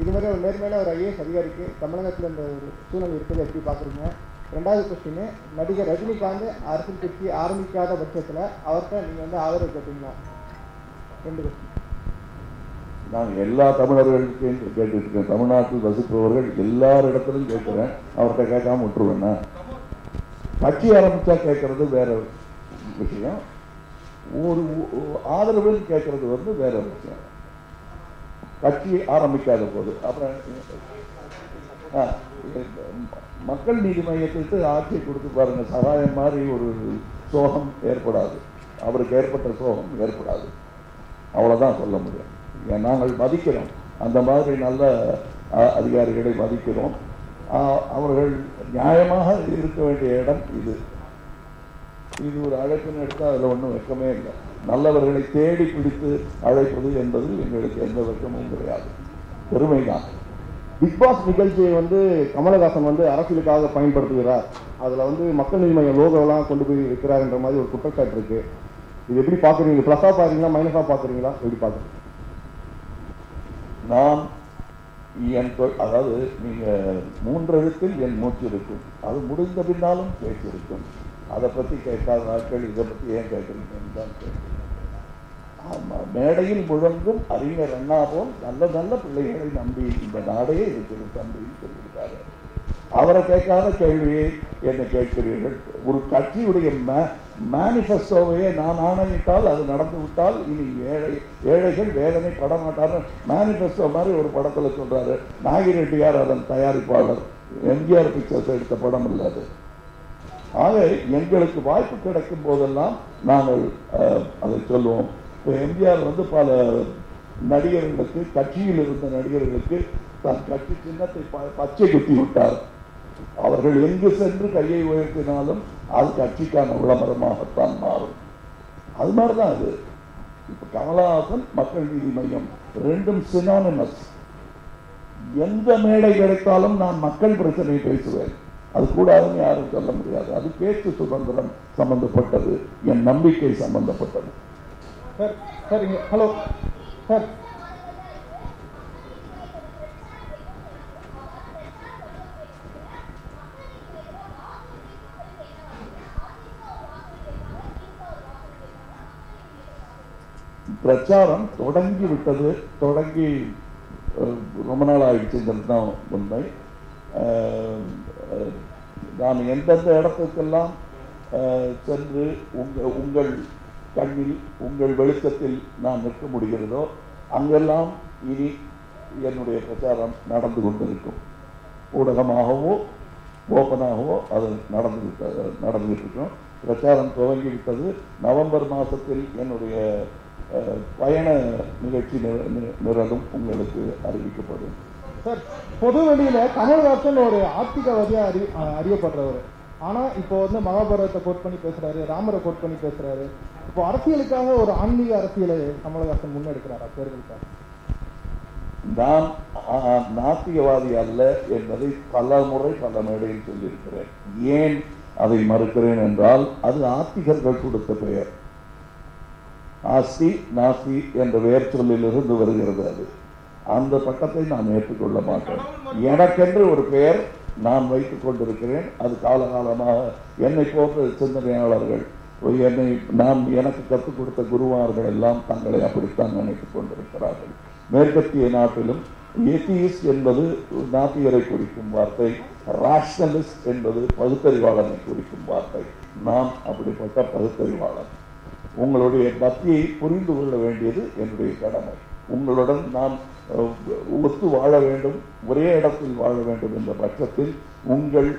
இதுவரை ஒரு நேர்மையான ஒரு ஐஏஎஸ் அதிகாரிக்கு தமிழகத்தில் இந்த ஒரு சூழ்நிலை இருக்கிறது எப்படி பார்க்குறீங்க? 2வது கொஸ்டின், நடிகர் ரஜினிகாந்த் அரசியல் கட்சி ஆரம்பிக்காத பட்சத்தில் அவர்கிட்ட நீங்கள் ஆதரவு கேட்டீங்களா? 2 கொஸ்டின். நான் எல்லா தமிழர்களுக்கும் கேட்டுருக்கேன். தமிழ்நாட்டில் வசிப்பவர்கள் எல்லாரிடத்திலும் கேட்குறேன். அவர்கிட்ட கேட்காம விட்டுருவேன்னா, கட்சி ஆரம்பிச்சா கேட்கறது வேற விஷயம், ஒரு ஆதரவுன்னு கேட்கறது வேற விஷயம். கட்சி ஆரம்பிக்காத போது அப்புறம் மக்கள் நீதி மையத்திற்கு ஆட்சியை கொடுத்து பாருங்க, சகாயம் மாதிரி ஒரு சோகம் ஏற்படாது. அவருக்கு ஏற்பட்ட சோகம் ஏற்படாது. அவ்வளவுதான் சொல்ல முடியும். நாங்கள் மதிக்கிறோம், அந்த மாதிரி நல்ல அதிகாரிகளை மதிக்கிறோம். அவர்கள் நியாயமாக இருக்க வேண்டிய இடம் இது. இது ஒரு அழைப்புன்னு எடுத்தால் அதில் ஒன்றும் வெட்கமே இல்லை. நல்லவர்களை தேடி பிடித்து அழைப்பது என்பதில் எங்களுக்கு எந்த வெட்கமும் கிடையாது, பெருமைதான். பிக் பாஸ் நிகழ்ச்சியை கமலஹாசன் அரசியலுக்காக பயன்படுத்துகிறார். அதில் மக்கள் நீதி மையம் லோகோலாம் கொண்டு போய் வைக்கிறார் என்ற மாதிரி ஒரு குற்றச்சாட்டு இருக்கு. இது எப்படி பார்க்குறீங்க? ப்ளஸ்ஸாக பார்க்குறீங்களா, மைனஸாக பார்க்குறீங்களா, எப்படி பார்க்குறீங்க? நான் அதாவது நீங்கள் 3 எழுத்தில் என் மூச்சு இருக்கும், அது முடிந்த பின்னாலும் பேச்சு இருக்கும். அதை பற்றி கேட்காத நாட்கள் இதை பற்றி ஏன் கேட்குறீங்கன்னு தான் கேட்குறேன். ஆமாம், மேடையில் முழங்கும் அறிஞர் அண்ணா போல் நல்ல நல்ல பிள்ளைகளை நம்பி இந்த நாடே இருக்கிறது தம்பின்னு சொல்லியிருக்காரு. அவரை கேட்காத கேள்வியை என்னை கேட்கிறீர்கள். ஒரு கட்சியுடைய மேனிஃபெஸ்டோவையே நான் ஆணையிட்டால் அது நடந்து விட்டால் இனி ஏழைகள் வேதனை பட மாட்டார்னு மேனிஃபெஸ்டோ மாதிரி ஒரு படத்தில் சொல்றாரு. நாகிரெட்டியார் அதன் தயாரிப்பாளர், எம்ஜிஆர் பிக்சர்ஸ் எடுத்த படம் இல்லை அது. ஆக எங்களுக்கு வாய்ப்பு கிடைக்கும் போதெல்லாம் நாங்கள் அதை சொல்லுவோம். இப்போ எம்ஜிஆர் பல நடிகர்களுக்கு, கட்சியில் இருந்த நடிகர்களுக்கு தன் கட்சி சின்னத்தை பச்சை குத்தி விட்டார். அவர்கள் எங்கு சென்று கையை உயர்த்தினாலும் அது கட்சிக்கான விளம்பரமாகத்தான் மாறும். அது மாதிரிதான் அது. இப்ப கமலஹாசன், மக்கள் நீதி மையம் ரெண்டும் சினானிமஸ். எந்த மேடை கிடைத்தாலும் நான் மக்கள் பிரச்சனையை பேசுவேன். அது கூடாதுன்னு யாரும் சொல்ல முடியாது. அது பேச்சு சுதந்திரம் சம்பந்தப்பட்டது, என் நம்பிக்கை சம்பந்தப்பட்டது. சார் சார் ஹலோ சார், பிரச்சாரம் தொடங்கி விட்டது. தொடங்கி ரொம்ப நாள் ஆயிடுச்சுங்கிறது தான் உண்மை. நான் எந்தெந்த இடத்துக்கெல்லாம் சென்று உங்கள் கண்ணில், உங்கள் வெளிச்சத்தில் நான் நிற்க முடிகிறதோ அங்கெல்லாம் இனி என்னுடைய பிரச்சாரம் நடந்து கொண்டிருக்கும். ஊடகமாகவோ ஓப்பனாகவோ அது நடந்துகிட்டு இருக்கும். பிரச்சாரம் துவங்கிவிட்டது. நவம்பர் மாதத்தில் என்னுடைய பயண நிகழ்ச்சி நிரலும் உங்களுக்கு அறிவிக்கப்படும். சார், பொது வெளியில கமல்ஹாசன் ஒரு ஆத்திகவாதியா அறியப்படுறவர். ஆனா இப்போ மகாபாரதத்தை கோட் பண்ணி பேசுறாரு, ராமரை கோட் பண்ணி பேசுறாரு. இப்போ அரசியலுக்காக ஒரு ஆன்மீக அரசியலை கமல்ஹாசன் முன்னெடுக்கிறாரா தேர்தலுக்காக? நான் நாத்திகவாதி அல்ல என்பதை பல முறை பல மேடையில் சொல்லியிருக்கிறேன். ஏன் அதை மறுக்கிறேன் என்றால், அது ஆத்திகர்கள் கொடுத்த பெயர். ஆஸ்தி நாஸ்தி என்ற பெயர் சொல்லிலிருந்து வருகிறது. அது அந்த பட்டத்தை நான் ஏற்றுக்கொள்ள மாட்டேன். எனக்கென்று ஒரு பெயர் நான் வைத்துக் கொண்டிருக்கிறேன். அது காலகாலமாக என்னை போன்ற சிந்தனையாளர்கள், எனக்கு கற்றுக் கொடுத்த குருவார்கள் எல்லாம் தங்களை அப்படித்தான் நினைத்துக் கொண்டிருக்கிறார்கள். மேற்கத்திய நாட்டிலும் ஏத்தியிஸ்ட் என்பது நாத்திகரை குறிக்கும் வார்த்தை, ராஷனலிஸ்ட் என்பது பகுத்தறிவாளனை குறிக்கும் வார்த்தை. நான் அப்படிப்பட்ட பகுத்தறிவாளன். உங்களுடைய பக்தியை புரிந்து கொள்ள வேண்டியது என்னுடைய கடமை. உங்களுடன் நான் ஒத்து வாழ வேண்டும், ஒரே இடத்தில் வாழ வேண்டும் என்ற பட்சத்தில் உங்கள்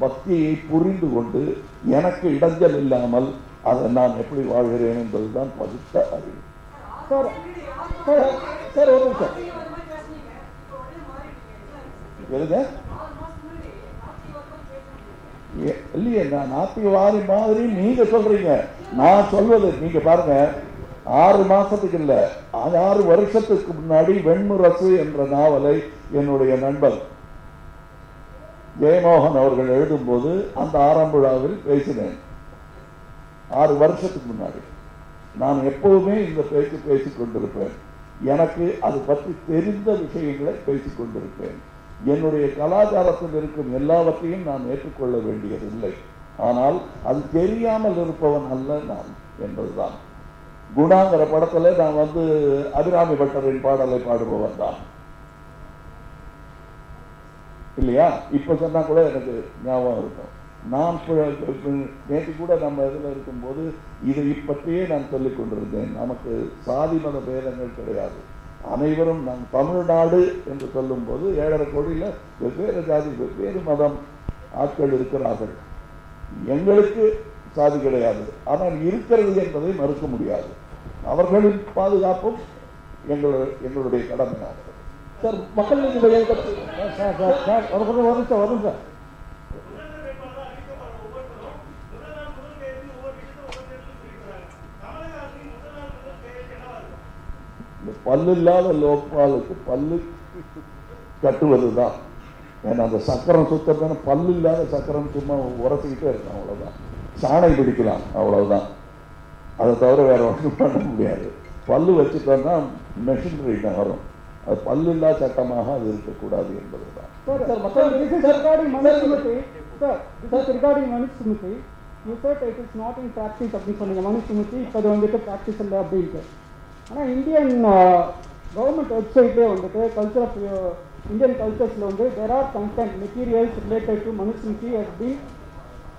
பக்தியை புரிந்து கொண்டு எனக்கு இடைஞ்சல் இல்லாமல் அதை நான் எப்படி வாழ்கிறேன் என்பதுதான் பகுத்த அறிவு. ஒரு நிமிஷம் இல்லையே, நான் நாத்திகவாதி மாதிரி நீங்க சொல்றீங்க. நான் சொல்வது நீங்க பாருங்க, 6 மாசத்துக்கு இல்ல, 6 வருஷத்துக்கு முன்னாடி வெண்முரசு என்ற நாவலை என்னுடைய நண்பர் ஜெயமோகன் அவர்கள் எழுதும்போது அந்த ஆரம்புழாவில் பேசினேன். 6 வருஷத்துக்கு முன்னாடி. நான் எப்பவுமே இந்த பேச்சு பேசிக் கொண்டிருப்பேன். எனக்கு அது பற்றி தெரிந்த விஷயங்களை பேசிக் கொண்டிருப்பேன். என்னுடைய கலாச்சாரத்தில் இருக்கும் எல்லாவற்றையும் நான் ஏற்றுக்கொள்ள வேண்டியதில்லை. ஆனால் அது தெரியாமல் இருப்பவன் அல்ல நான் என்பதுதான். குணாங்கிற படத்துல நான் அபிராமி பட்டரின் பாடலை பாடுபவன் தான் இல்லையா? இப்ப சொன்னா கூட எனக்கு ஞாபகம் இருக்கும். நான் நேற்று கூட நம்ம இதுல இருக்கும்போது இதை பற்றியே நான் சொல்லிக் கொண்டிருந்தேன். நமக்கு சாதி மத பேதங்கள் கிடையாது. அனைவரும் நாம் தமிழ்நாடு என்று சொல்லும் போது 7.5 கோடியில வெவ்வேறு ஜாதி, வெவ்வேறு மதம் ஆட்கள் இருக்கிறார்கள். எங்களுக்கு சாதி கிடையாது, ஆனால் இருக்கிறது என்பதை மறுக்க முடியாது. அவர்களின் பாதுகாப்பும் எங்களுடைய கடமையாகும். சார், மக்கள் நீதி மையம் வரும் சார். பல்லு இல்லாத லோக்பாலுக்கு பல்லு கட்டுவதுதான். ஏன்னா அந்த சக்கரம் சுத்தம் பல்லு இல்லாத சக்கரம் சும்மா உரசிக்கிட்டே இருக்கும், அவ்வளவுதான். சாணை பிடிக்கலாம், அவ்வளவுதான். அதை தவிர வேற ஒன்றும் பண்ண முடியாது. பல்லு வச்சுட்டோம்னா மெஷினரி நகரும். அது பல்லில்லா சட்டமாக அது இருக்கக்கூடாது என்பதுதான். Manusmriti you said it is not in practice அப்படின்னு சொன்னீங்க. மனுஸ்மிருதி இப்போ அது வந்துட்டு ப்ராக்டிஸ் இல்லை அப்படின்ட்டு. ஆனால் இந்தியன் கவர்மெண்ட் வெப்சைட்லேயே வந்துட்டு கல்ச்சர் ஆஃப் இந்தியன் கல்ச்சர்ஸில் வந்து there are content materials related to Manusmriti அப்படின்னு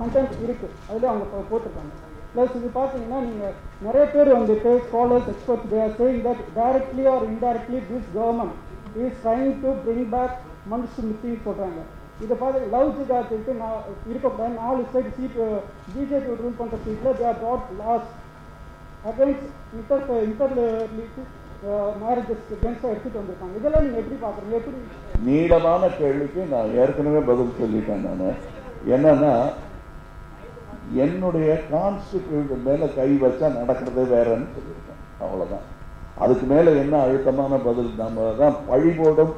கண்டென்ட் இருக்குது. அதில் அவங்க போட்டிருக்காங்க. ப்ளஸ் இது பார்த்தீங்கன்னா நீங்கள் நிறைய பேர் வந்துட்டு scholars experts they are saying that directly or indirectly this government is trying to bring back Manusmriti சொல்கிறாங்க. இதை பார்த்து லவ் ஜிகாத்துக்கு நான் இருக்கக்கூடாது 4 ஸ்டேட் சீட் பிஜேபி ரூல் பண்ணுற சீட்டில் they are brought laws against interreligious marriages அகேன்ஸ்டாக எடுத்துகிட்டு வந்திருக்காங்க. இதெல்லாம் நீங்கள் எப்படி பார்க்குறீங்க? எப்படி நீளமான கேள்விக்கு நான் ஏற்கனவே பதில் சொல்லிட்டேன். நான் என்னன்னா என்னுடைய கான்ஸ்டிடியூஷன் மேலே கை வச்சா நடக்கிறதே வேறன்னு சொல்லியிருக்கேன். அவ்வளோதான். அதுக்கு மேலே என்ன அழுத்தமான பதில்? நம்ம தான் பழிபோடும்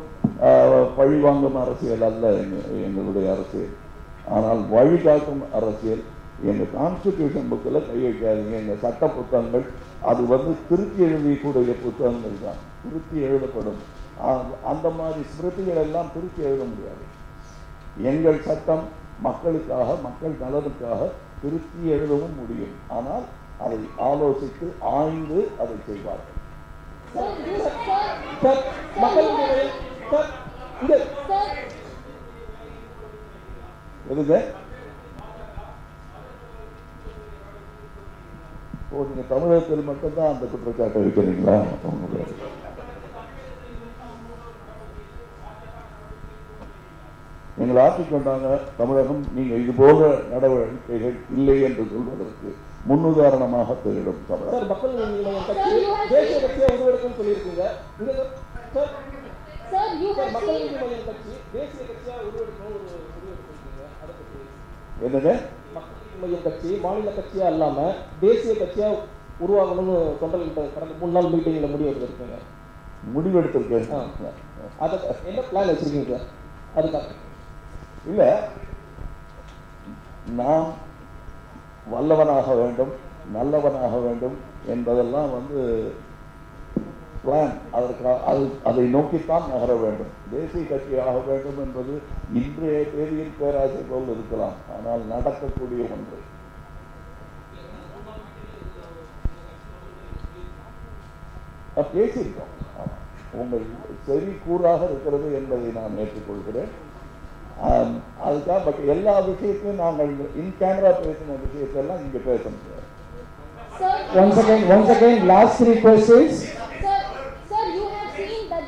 பழிவாங்கும் அரசியல் அல்ல எங்களுடைய அரசியல். ஆனால் வழிகாட்டும் அரசியல். எங்கள் கான்ஸ்டிடியூஷன் புக்கில் கை வைக்காதீங்க. எங்கள் சட்ட புத்தகங்கள் அது திருத்தி எழுதக்கூடிய புத்தகங்கள் தான், திருத்தி எழுதப்படும். அந்த மாதிரி ஸ்மிருதிகள் எல்லாம் திருத்தி எழுத முடியாது. எங்கள் சட்டம் மக்களுக்காக, மக்கள் நலனுக்காக திருத்தி எழுதவும் முடியும். ஆனால் அதை ஆலோசித்து ஆய்ந்து அதை செய்வார்கள். எதுங்க? நீங்க தமிழகத்தில் மட்டும்தான் அந்த குற்றச்சாட்டை வைக்கிறீங்களா? நீங்கள் ஆட்சி கொண்டாங்க தமிழகம். நீங்க இது போக நடவடிக்கைகள் இல்லை என்று சொல்வதற்கு முன்னுதாரணமாக திகழும் தமிழகம். மக்கள் தேசிய கட்சியை உருவெடுக்கும் சொல்லியிருக்கீங்க. மக்கள் நீதி மய்யம் கட்சி தேசிய கட்சியா உருவெடுக்கணும் ஒரு முடிவெடுத்திருக்கீங்க. அதை பற்றி என்னங்க? மக்கள் நீதி மய்யம் கட்சி மாநில கட்சியா இல்லாம தேசிய கட்சியா உருவாகணும்னு தொண்டர்கள்ட்ட கடந்த 3 நாள் மீட்டிங்ல முடிவெடுத்திருக்கீங்க. முடிவெடுத்திருக்கேன். அதை என்ன பிளான் வச்சிருக்கீங்க? அதுக்காக இல்லை, நாம் வல்லவனாக வேண்டும், நல்லவனாக வேண்டும் என்பதெல்லாம் பிளான். அதை நோக்கித்தான் நகர வேண்டும். தேசிய கட்சியாக வேண்டும் என்பது இன்றைய தேதியில் பேராசை போல் இருக்கலாம், ஆனால் நடக்கக்கூடிய ஒன்று. பேசியிருக்கோம். உங்கள் செவி கூறாக இருக்கிறது என்பதை நான் ஏற்றுக்கொள்கிறேன். அதுக்காக பட் எல்லா விஷயத்தையும் நாங்கள் இன் கேமரா பேசின விஷயத்தெல்லாம் இங்க பேச முடியாது. Once again, last 3 questions. Sir, you have seen that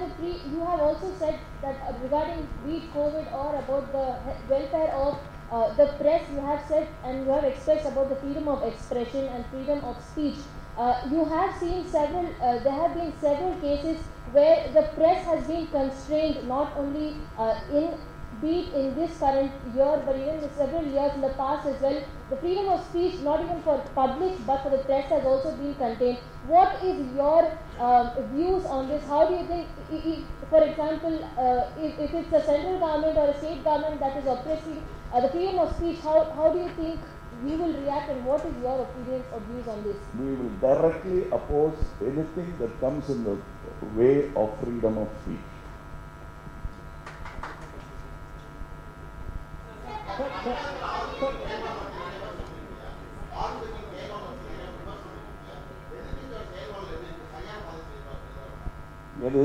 you have also said that regarding be it COVID or about the welfare of the press, you have said and you have expressed about the freedom of expression and freedom of speech. You have seen there have been several cases where the press has been constrained, not only be it in this current year, but even in several years in the past as well. The freedom of speech, not even for public, but for the press, has also been contained. What is your views on this? How do you think, for example, if it's a central government or a state government that is oppressing the freedom of speech, how do you think you will react, and what is your opinion or views on this? We will directly oppose anything that comes in the way of freedom of speech. எது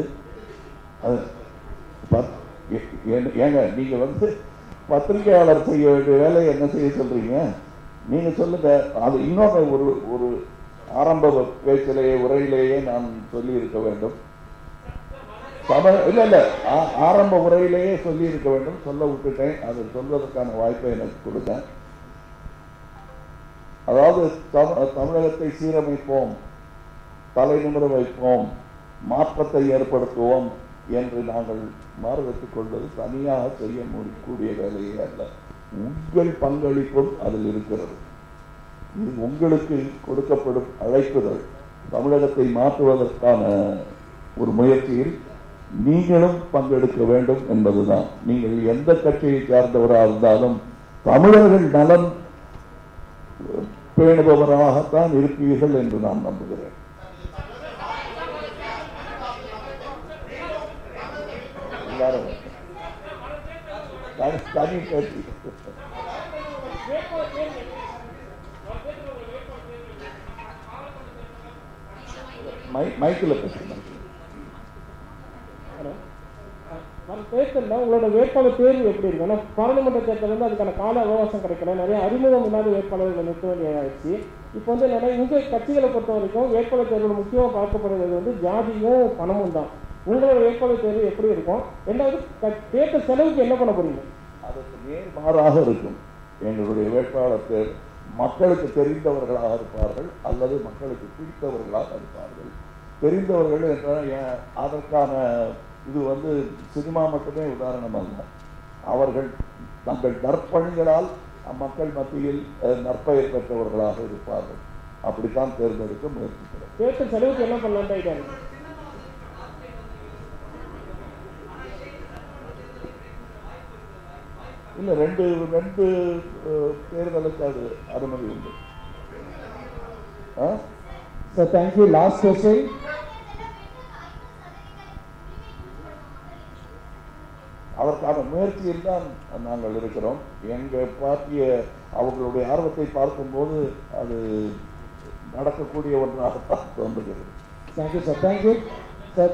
ஏங்க நீங்க பத்திரிகையாளர் செய்ய வேண்டிய வேலையை என்ன செய்ய சொல்றீங்க? நீங்க சொல்லுங்க. அது இன்னொரு ஒரு ஆரம்ப பேச்சிலேயே உரையிலேயே நான் சொல்லி இருக்க வேண்டும். இல்ல ஆரம்ப உரையிலேயே சொல்லி இருக்க வேண்டும். சொல்ல விட்டுட்டேன். அது சொல்வதற்கான வாய்ப்பை எனக்கு கொடுங்க. அதாவது தமிழகத்தை சீரமைப்போம், தலைநிமிர வைப்போம், மாற்றத்தை ஏற்படுத்துவோம் என்று நாங்கள் மாறுபட்டுக் கொள்வது தனியாக செய்ய முடியக்கூடிய வேலையே அல்ல. உங்கள் பங்களிப்பும் அதில் இருக்கிறது. இது உங்களுக்கு கொடுக்கப்படும் அழைப்புதல். தமிழகத்தை மாற்றுவதற்கான ஒரு முயற்சியில் நீங்களும் பங்கெடுக்க வேண்டும் என்பதுதான். நீங்கள் எந்த கட்சியை சார்ந்தவராக இருந்தாலும் தமிழர்கள் நலன் பேணுபவராகத்தான் இருப்பீர்கள் என்று நான் நம்புகிறேன். எல்லாரும் தனி பேச்சு. மைக்கில் பேசுகிறேன். தேர்தலில் உங்களோட வேட்பாளர் தேர்வு எப்படி இருக்கு? ஏன்னா பாராளுமன்ற தேர்தல் வந்து அதுக்கான கால அவகாசம் கிடைக்கல, நிறைய அறிமுகம் இல்லாத வேட்பாளர்கள் நிறுத்த வேண்டியதாகிடுச்சு. இப்போ வந்து நிறைய இந்த கட்சிகளை பொறுத்த வரைக்கும் வேட்பாளர் தேர்வில் முக்கியமாக பார்க்கப்படுறது வந்து ஜாதியும் பணமும் தான். உங்களோட வேட்பாளர் தேர்வு எப்படி இருக்கும்? ரெண்டாவது தேர்தல் செலவுக்கு என்ன பண்ண போறீங்க? அதற்கு நேர்மாறாக இருக்கும். எங்களுடைய வேட்பாளர் தேர்வு மக்களுக்கு தெரிந்தவர்களாக இருப்பார்கள் அல்லது மக்களுக்கு பிடித்தவர்களாக இருப்பார்கள். தெரிந்தவர்கள் என்றால் அதற்கான இது வந்து சினிமா மட்டுமே உதாரணம் அல்ல. அவர்கள் தங்கள் நற்பணிகளால் மக்கள் மத்தியில் நற்பெயர் பெற்றவர்களாக இருப்பார்கள். அப்படித்தான் தேர்ந்தெடுக்க முயற்சிக்கிறோம். தேர்தல் செலவுக்கு என்ன பண்ணலாம்? இல்லை, ரெண்டு தேர்தலுக்கு அது அனுமதி உண்டு. Sir thank you. Last question. அதற்கான முயற்சியில் தான் நாங்கள் இருக்கிறோம். எங்கள் பார்ட்டிய அவர்களுடைய ஆர்வத்தை பார்க்கும்போது அது நடக்கக்கூடிய ஒன்றாக தோன்றுகிறது. Thank you sir. Thank you sir.